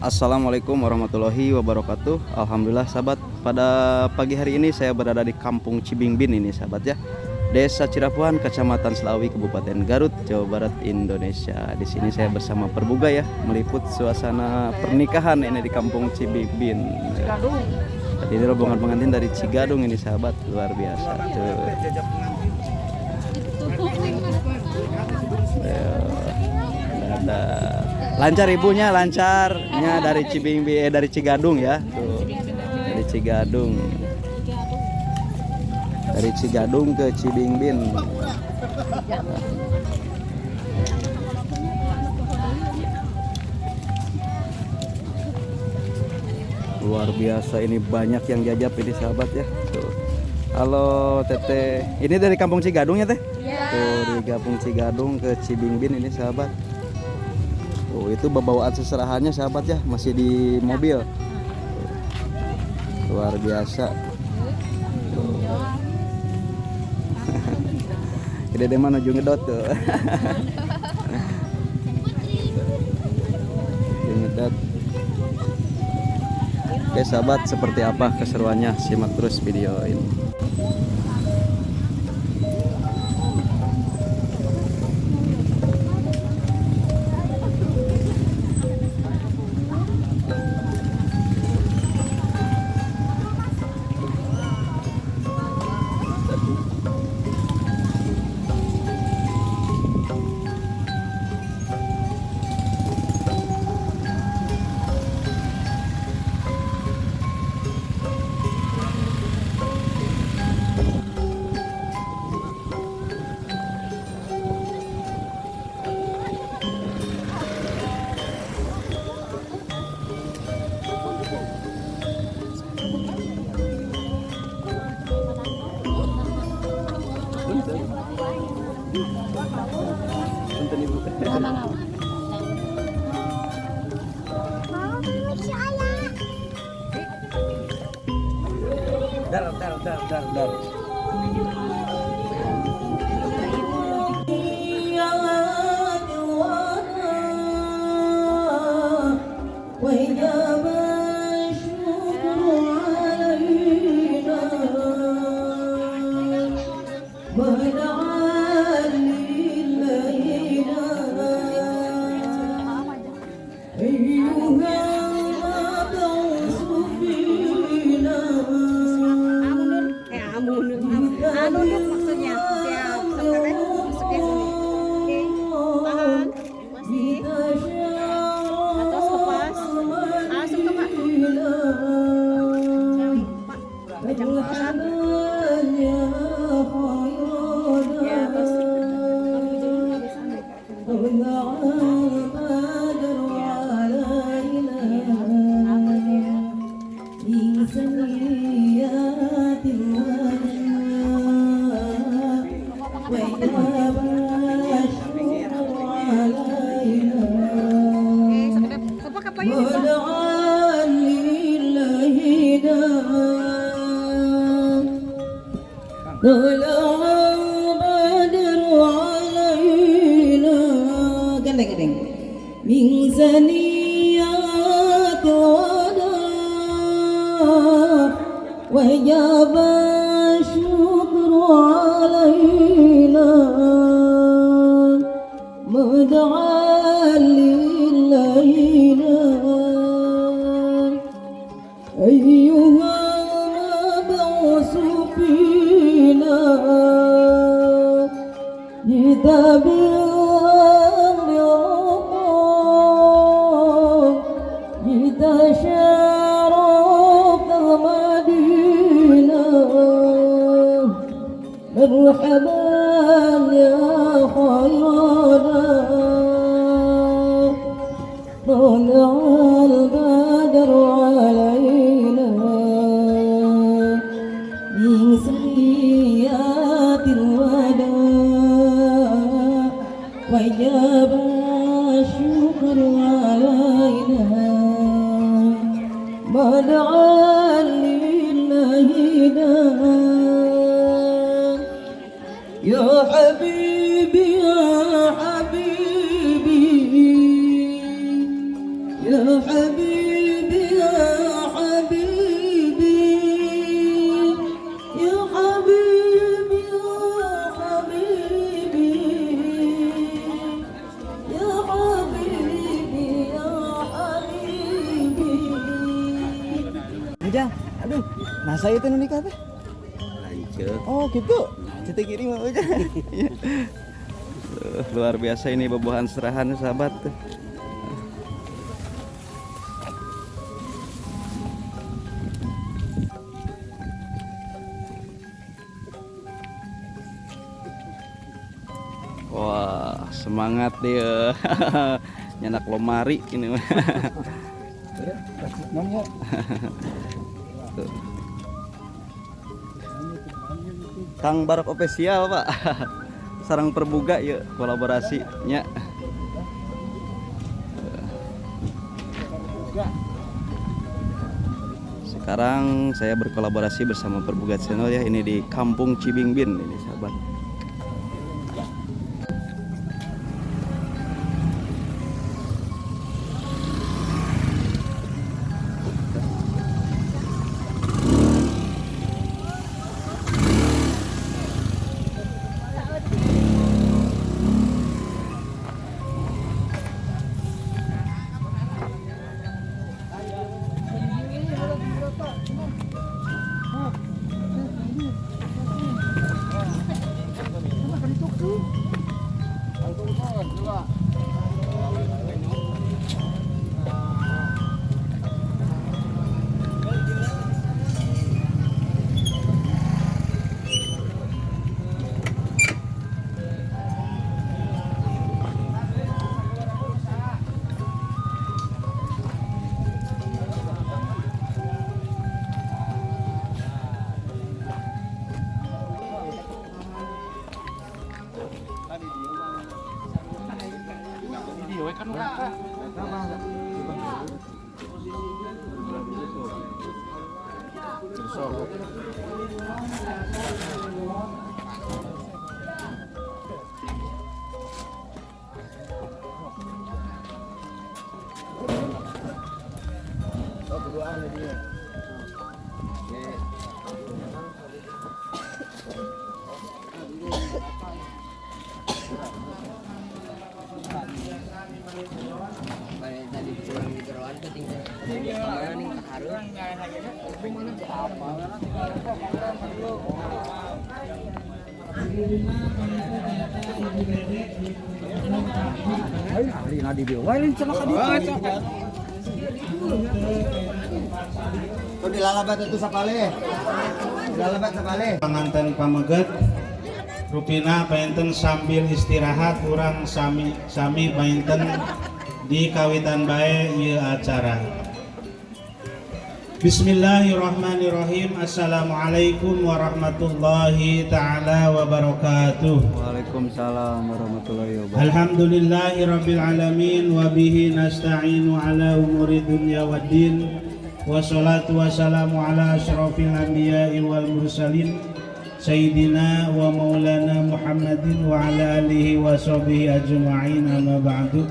Assalamualaikum warahmatullahi wabarakatuh. Alhamdulillah sahabat, pada pagi hari ini saya berada di Kampung Cibingbin ini sahabat ya. Desa Cirapuan, Kecamatan Selawi, Kabupaten Garut, Jawa Barat, Indonesia. Di sini saya bersama Perbuga ya, meliput suasana pernikahan ini di Kampung Cibingbin. Ini rombongan pengantin dari Cigadung ini sahabat, luar biasa. Tuh. Ada lancar ibunya, lancarnya dari Cibingbin, dari Cigadung ya. Tuh. Dari Cigadung. Dari Cigadung ke Cibingbin. Luar biasa, ini banyak yang jajap ini sahabat ya. Tuh. Halo Teteh, ini dari Kampung Cigadung ya Teh? Ya. Tuh, dari Kampung Cigadung ke Cibingbin ini sahabat. Tuh, itu bawaan seserahannya sahabat ya, masih di mobil. Tuh. Luar biasa. Tuh. Ini dia mana ujung ngedot tuh. Ujung ngedot. Oke sahabat, seperti apa keseruannya, simak terus video ini. Punten Ibu. Dar. Nunduk maksudnya. Siap. Sampai masuknya sini. Oke. Tahan. Masih. Atas lepas. Langsung tuh Pak. Pak. Pejang lepasan. Ya, terus. Gandeng-gandeng min zaniyat wada wajib syukru alaina mud'an lillahina ayyuha mab'usu fina jitabil شرف المدينة مرحبا يا خيرنا طلع البدر علينا من سريات الوداع وجب الشكر علينا مدعا لله يا حبيبي يا حبيبي يا حبيبي يا حبيبي يا حبيبي يا حبيبي يا حبيبي يا حبيبي. Ujang, aduh, nah saya itu nikah teh. Lanjut. Oh gitu, kita kirim Ujang. Luar biasa ini bobohan serahan sahabat tuh. Wah, semangat dia. Nyenak lemari ini mah. Tuh. Kang Barok official, Pak. Sarang perbuga ya kolaborasinya. Sekarang saya berkolaborasi bersama Perbuga Channel ya, ini di Kampung Cibingbin ini sahabat. Dilalabat itu sapale. Dilalabat sapale. Panganten pameget rupina painten sambil istirahat urang sami painten di kawitan bae ieu acara. Bismillahirrahmanirrahim. Assalamualaikum warahmatullahi taala wabarakatuh. Waalaikumsalam warahmatullahi wabarakatuh. Alhamdulillahirabbil alamin wa bihi nasta'inu ala umuri dunya waddin. Wassalatu wassalamu ala asyrafil anbiya'i wal mursalin sayyidina wa maulana Muhammadin wa ala alihi wa sahbihi ajma'in, amma ba'du.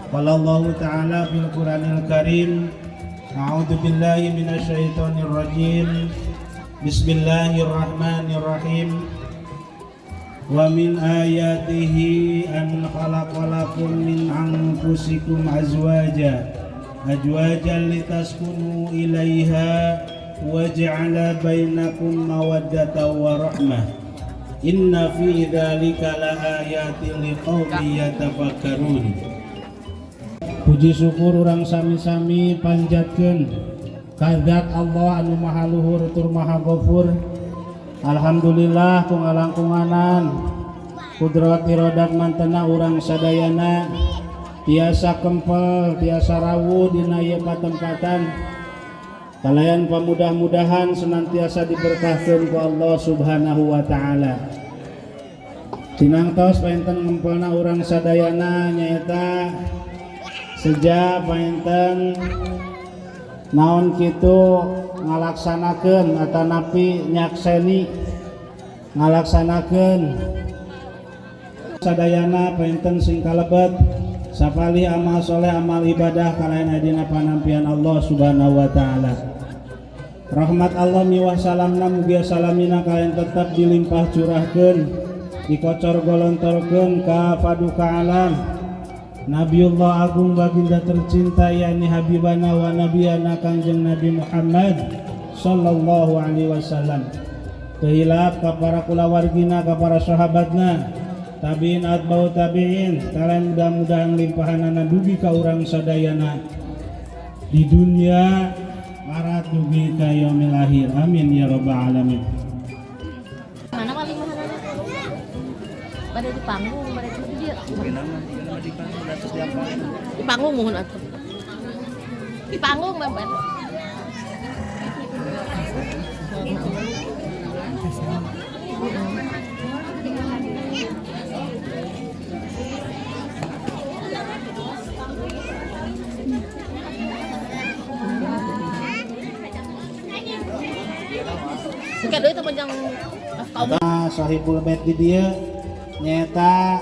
Qala Allah ta'ala fil Qur'anil Karim, a'udzu billahi minasy syaithanir rajim. Bismillahirrahmanirrahim. Wa min ayatihi an khalaqalakum min anfusikum azwajan litaskunu ilaiha wa ja'ala bainakum mawaddatan wa rahmah. Inna fi dzalika laayatin liqaumin yatafakkarun. Puji syukur urang sami-sami panjatkeun ka Zat Allah anu maha luhur tur maha ghafur. Alhamdulillah ku ngalangkunganan kudrat iradat mantena urang sadayana tiasa kempel, tiasa rawuh dina ieu patempatan. Kalayan pamudah-mudahan senantiasa diberkahkeun ku Allah Subhanahu wa taala. Tinangtos painten ngempelna urang sadayana nyaeta seja painten naon kitu ngalaksanakeun atanapi nyakseni ngalaksanakeun sadayana painten sing kalebet sapalih amal soleh amal ibadah kalayan adina panampian Allah subhanahu wa ta'ala. Rahmat Allah miwah salamna mugia salamina kalian tetap dilimpah curahkeun dikocor golontorkeun ka paduka alam Nabiullah agung baginda tercinta yakni habibana wa nabiyana Kangjeng Nabi Muhammad sallallahu alaihi wasallam. Tehilap ka para kulawargina ka para sahabatna tabiin atbau tabiin kalian mudah-mudahan limpahanana dugi ka urang sadayana di dunia marat dugi ka yaumil akhir amin ya rabbal alamin. Mana paling mahal? Pada di panggung, pada di dia. Di panggung mohon atuh. Di panggung Bapak. Sekian deui teman yang Sahibul bait di dieu nyata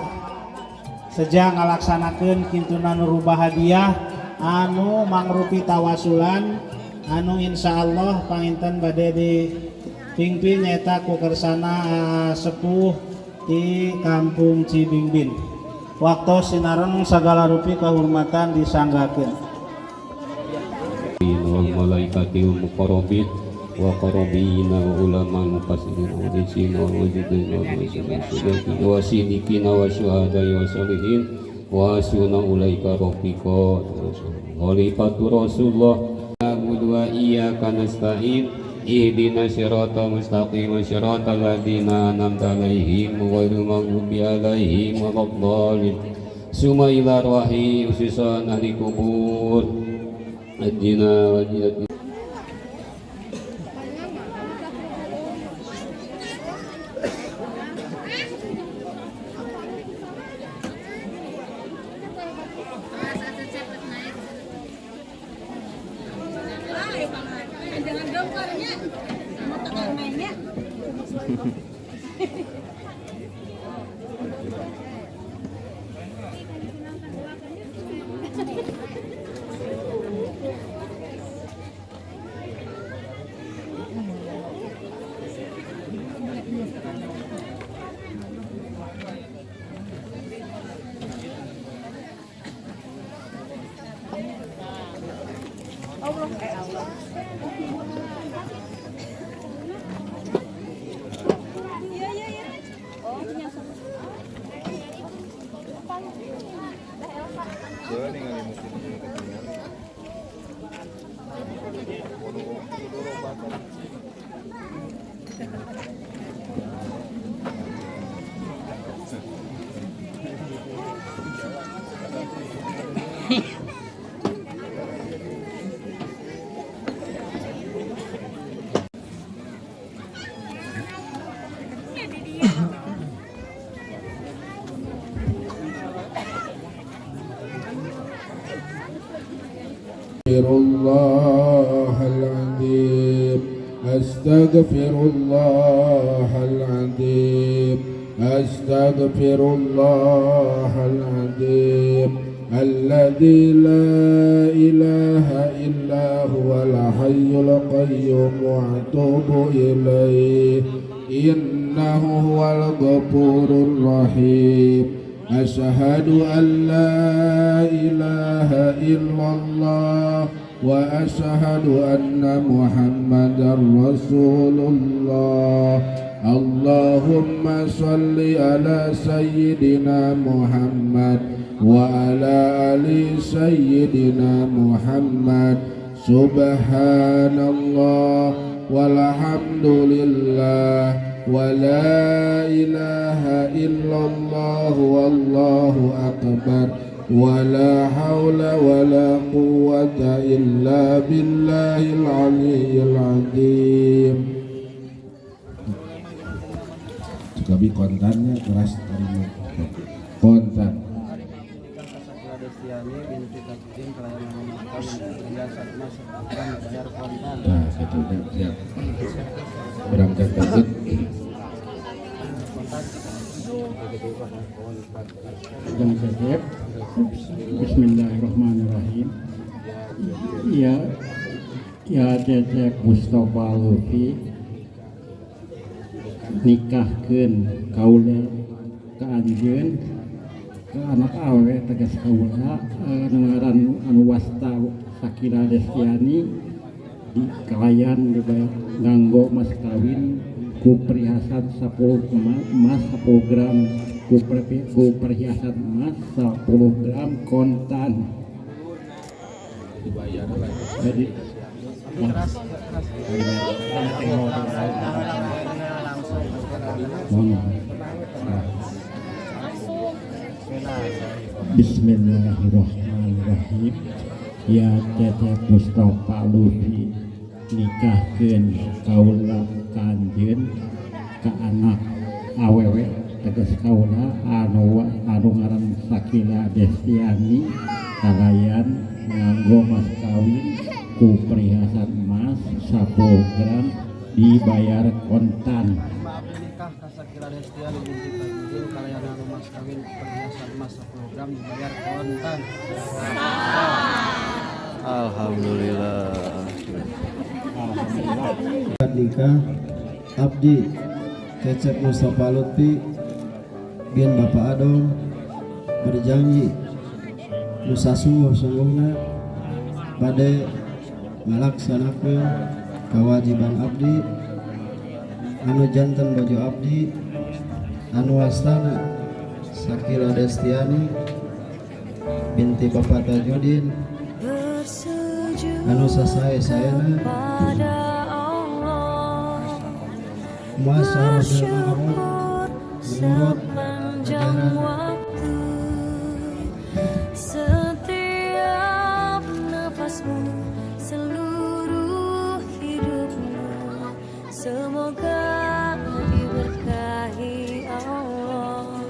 sejak ngalaksanakeun kintuna nurubah hadiah anu mangrupi tawasulan anu insyaallah panginten bade di pingpin nyata ku kersana sepuh di Kampung Cibingbin. Waktu sinaran sagala rupi kehormatan disanggakeun. Wal malaikati wal muqarrabin wa qarabina wa ulama mufassirin wa disina wa wajidina wa sudati wa sidikina wa syuhada wa salihin wa asuna ulaika rafiqa khalifatu Rasulullah na'budu wa iyyaka nasta'in ihdina siratal mustaqim siratal ladzina an'amta 'alaihim ghairil maghdubi 'alaihim waladdallin summa ila rahi usisan ahli kubur adina wajidina. Jangan dongkarnya, mau tekan mainnya. أستغفر الله العظيم أستغفر الله العظيم الذي لا إله إلا هو الحي القيوم وأتوب إليه إنه هو الغفور الرحيم أشهد أن لا إله إلا الله وأشهد أن محمدا رسول الله اللهم صل على سيدنا محمد وعلى آل سيدنا محمد سبحان الله والحمد لله ولا إله إلا الله والله أكبر ولا حول ولا قوة إلا بالله العلي العظيم. Kami kontannya keras terima kontan. Nah, satu siap. Berangkat takut. Yang Cecep. Bismillahirrahmanirrahim. Ya Cecep Mustafa Lutfi nikahkeun kaula ka anjeun ke anak awe tegas kaula ngaran anu wasta Sakila Destiani di kalayan dibayar nganggo mas kawin ku perhiasan 10 emas 10 gram ku perhiasan emas 10 gram kontan dibayar jadi Bismillahirrahmanirrahim. Ya Cecep Mustafa Lutfi nikahkeun kaula ka anjeun ka anak awewe tegas kaula anu ngaran Sakila Destiani kalayan nganggo mas kawin ku perhiasan emas 10 gram dibayar kontan. Nikah Sakila Destiani binti Tajudin kalayan anu mas kawin perhiasan emas 10 gram dibayar kontan. Alhamdulillah. Nikah Abdi Cecep Mustafa Lutfi bin Bapak Adom berjanji nusa sungguh-sungguhna bade ngalaksanakeun kewajiban abdi anu janten bojo abdi anu wastana Sakila Destiani binti Bapak Tajudin anu sasae-saena muasarah ma'ruf menurut ajaran Setiap nafasmu, seluruh hidupmu, semoga diberkahi Allah.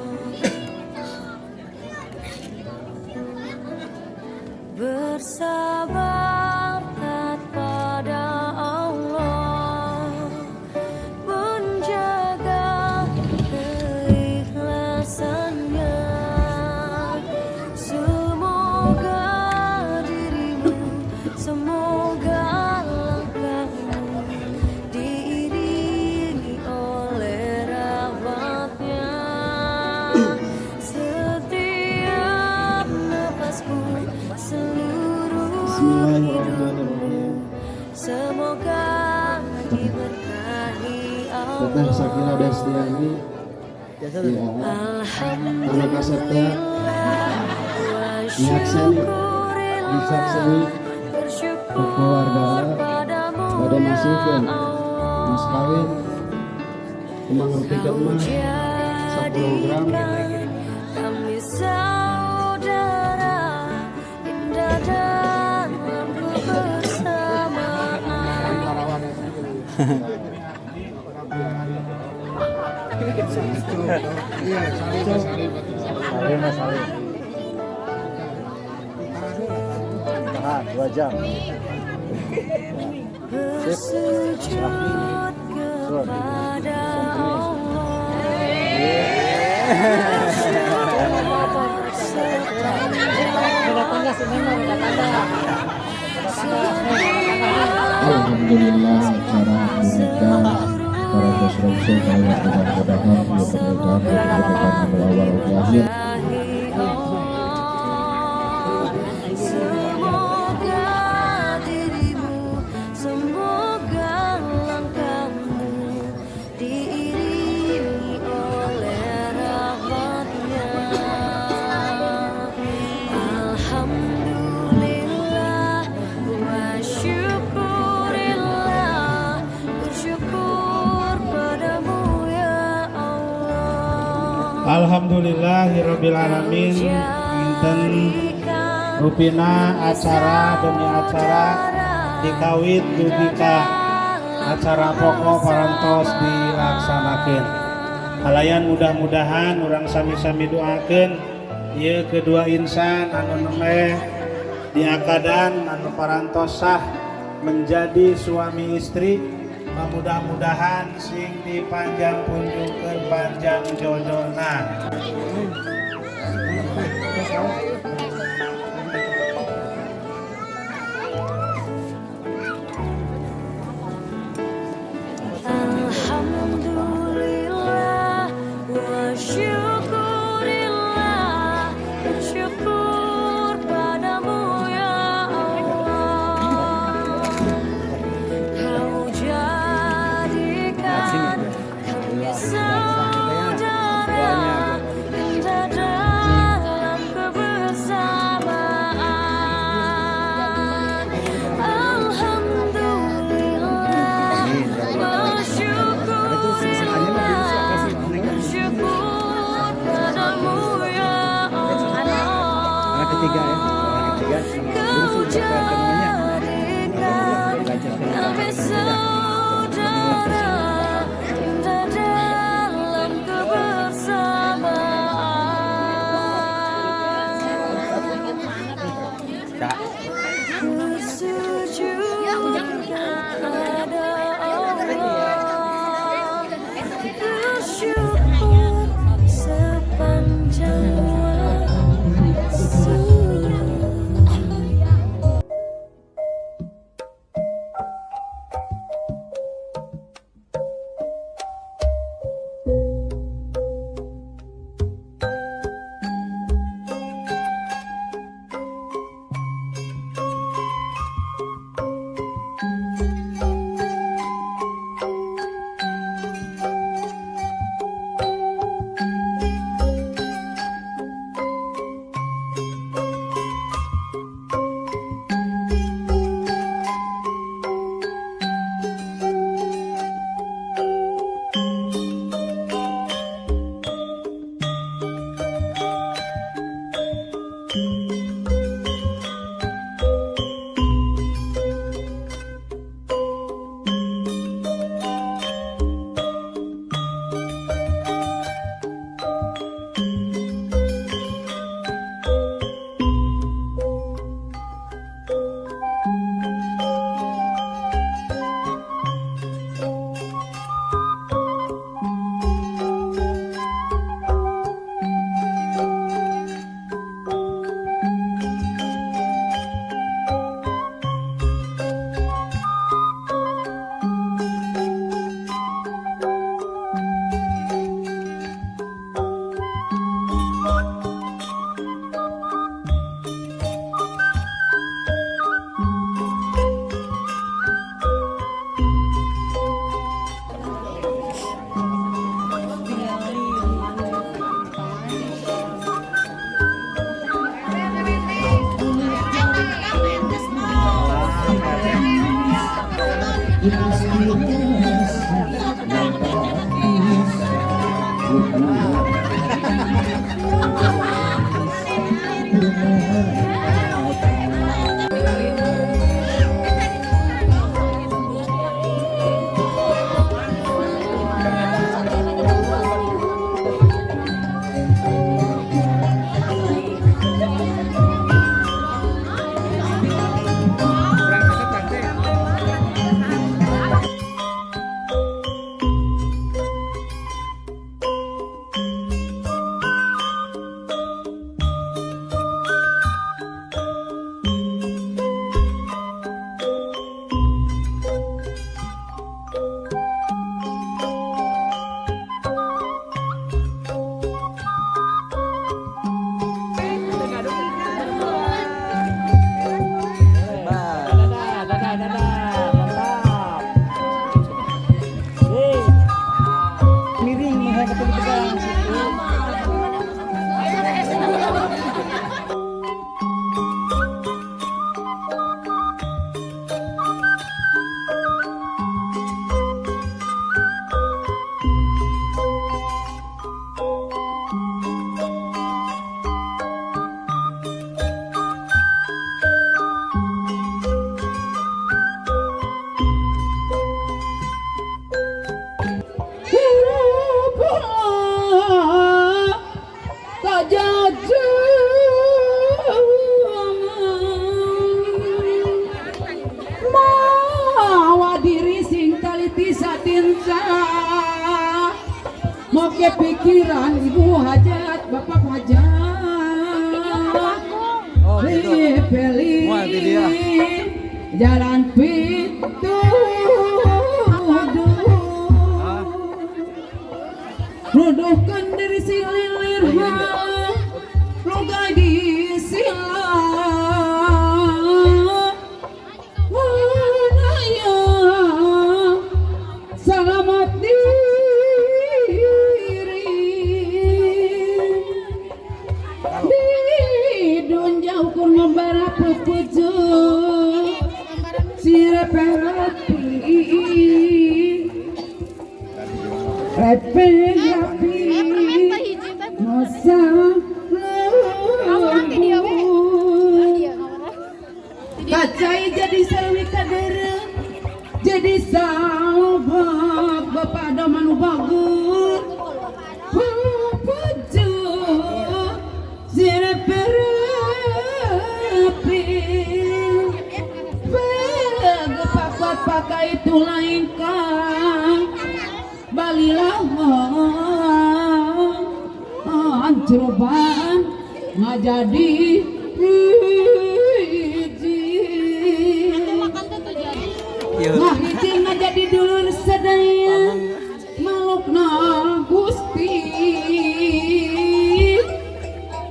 Bersabar taat pada Allah, menjaga keikhlasannya. Semoga dirimu, semoga langkahmu diiringi oleh rahmatnya. Setiap nafasmu, seluruh Bismillahirrahmanirrahim. semoga diberkahi Teteh Sakila Destiani anak kasetnya nyakseni disakseni keluarga pada masukkan mas kawin mengertikan emas 10 gram kami saudara indah dalam kebersamaan. Bersujud kepada Alhamdulillah acara menikah para Rasul kalian mudah-mudahan pernikahan anu awal anu akhir. Semoga dirimu, semoga langkahmu diiringi oleh rahmatnya. Alhamdulillah wa syukurillah, bersyukur padamu ya Allah. Alhamdulillahirabbil alamin. Dinten rupina acara demi acara dikawit dugi ka acara pokok parantos dilaksanakeun. Halayan mudah-mudahan urang sami-sami doakeun ieu kedua insan anu nemeh diakadan anu parantos sah menjadi suami istri mudah-mudahan sing dipanjang kunjungkeun panjang jodohna. Alhamdulillah wa syukurillah, bersyukur padamu ya Allah. Kau jadikan kami saudara indah dalam kebersamaan. Alhamdulillah wa syukurillah, bersyukur padamu ya Allah. Kau jadikan kami saudara indah dalam kebersamaan. Bersujud kepada Allah, bersyukur sepanjang waktu. lincah moke pikiran ibu hajat bapak hajat pilih jalan nuduhkan diri si lilir lugai di sila wanaya selamat diri di jauh kun membara pepuju si reperapi rapi masa kacai jadi sawi kadere jadi sahabat bapak ada manu bagus puju sire perapi bapak pakai itu lain kan balilah anjuban ngajadi hiji ngajadi dulur sedaya malukna Gusti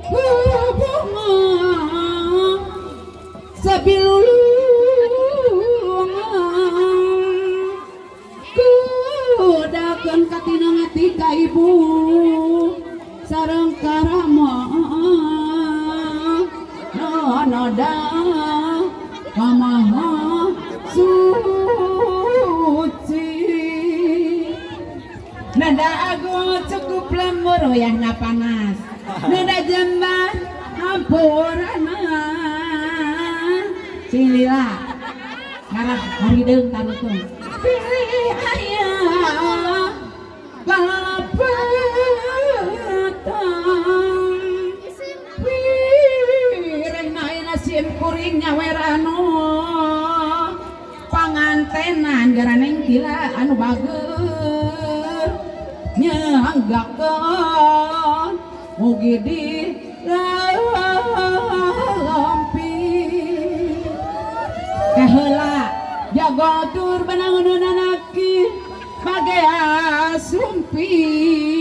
bunga sabilulungan kudakeun katina ngati ka ibu sareng karama nada kamaha suci nada agung cukup lemur yang panas nada jembah hampurana silila ngarah harideung tarutung pilih ayah kalapatan wirena sim kuring nyawerano pangantenan garaneng gila anu bager nyanggakeun mugi di lampi kaheula jago tur banangunan anaki bagea sumpi